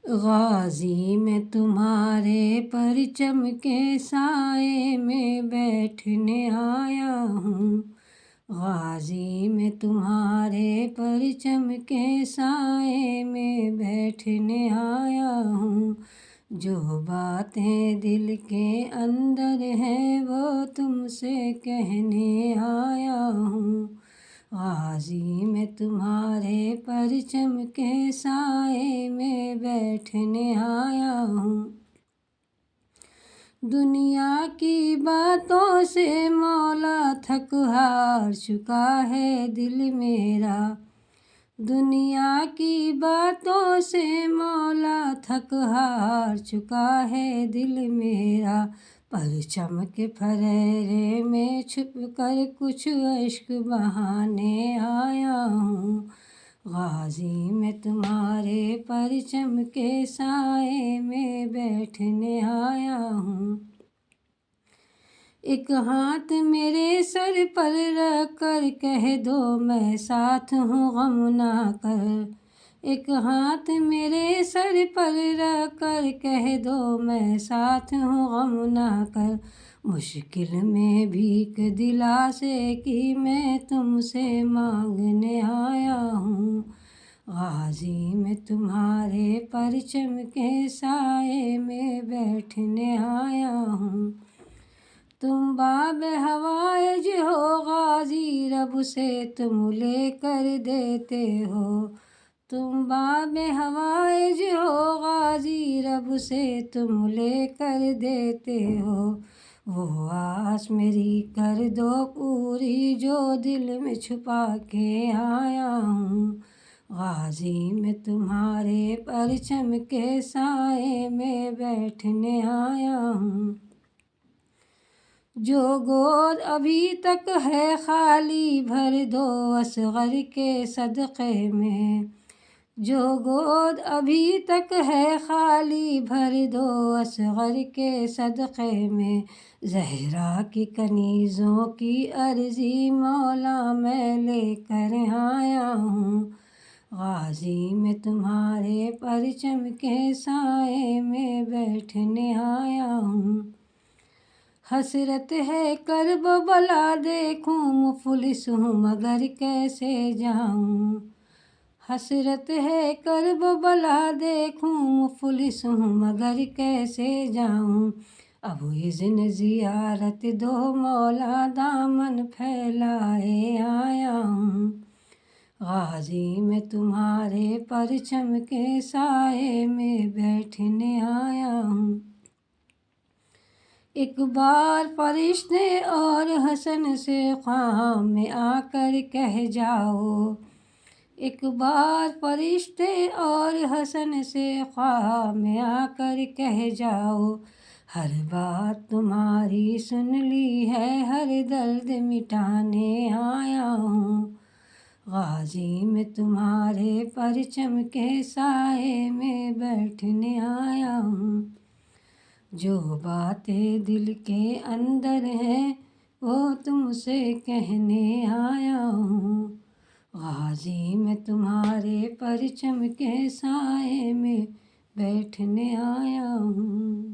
غازی میں تمہارے پرچم کے سائے میں بیٹھنے آیا ہوں، غازی میں تمہارے پرچم کے سائے میں بیٹھنے آیا ہوں، جو باتیں دل کے اندر ہیں وہ تم سے کہنے آیا ہوں، غازی میں تمہارے پرچم کے سائے میں بیٹھنے آیا ہوں۔ دنیا کی باتوں سے مولا تھک ہار چکا ہے دل میرا، دنیا کی باتوں سے مولا تھک ہار چکا ہے دل میرا، پرچم کے پھریرے میں چھپ کر کچھ اشک بہانے آیا ہوں، غازی میں تمہارے پرچم کے سائے میں بیٹھنے آیا ہوں۔ ایک ہاتھ میرے سر پر رکھ کر کہہ دو میں ساتھ ہوں غم نہ کر، ایک ہاتھ میرے سر پر رکھ کر کہہ دو میں ساتھ ہوں غم نہ کر، مشکل میں بھیک دلاسے کی میں تم سے مانگنے آیا ہوں، غازی میں تمہارے پرچم کے سائے میں بیٹھنے آیا ہوں۔ تم باب حوائج ہو غازی رب سے تم لے کر دیتے ہو، تم باب حوائج ہو غازی رب سے تم لے کر دیتے ہو، وہ آس میری کر دو پوری جو دل میں چھپا کے آیا ہوں، غازی میں تمہارے پرچم کے سائے میں بیٹھنے آیا ہوں۔ جو گود ابھی تک ہے خالی بھر دو اصغر کے صدقے میں، جو گود ابھی تک ہے خالی بھر دو اصغر کے صدقے میں، زہرا کی کنیزوں کی عرضی مولا میں لے کر آیا ہوں، غازی میں تمہارے پرچم کے سائے میں بیٹھنے آیا ہوں۔ حسرت ہے کرب و بلا دیکھوں مفلس ہوں مگر کیسے جاؤں، حسرت ہے کرب و بلا دیکھوں مفلس ہوں مگر کیسے جاؤں، اب اذن زیارت دو مولا دامن پھیلائے آیا ہوں، غازی میں تمہارے پرچم کے سائے میں بیٹھنے آیا ہوں۔ ایک بار فرشتے اور حسن سے خواہاں میں آ کر کہہ جاؤ، ایک بار فرشتے اور حسن سے خواہاں میں آ کر کہہ جاؤ، ہر بات تمہاری سن لی ہے ہر درد مٹانے آیا ہوں، غازی میں تمہارے پرچم کے سائے میں بیٹھنے آیا ہوں، جو باتیں دل کے اندر ہیں وہ تم سے کہنے آیا ہوں، غازی میں تمہارے پرچم کے سائے میں بیٹھنے آیا ہوں۔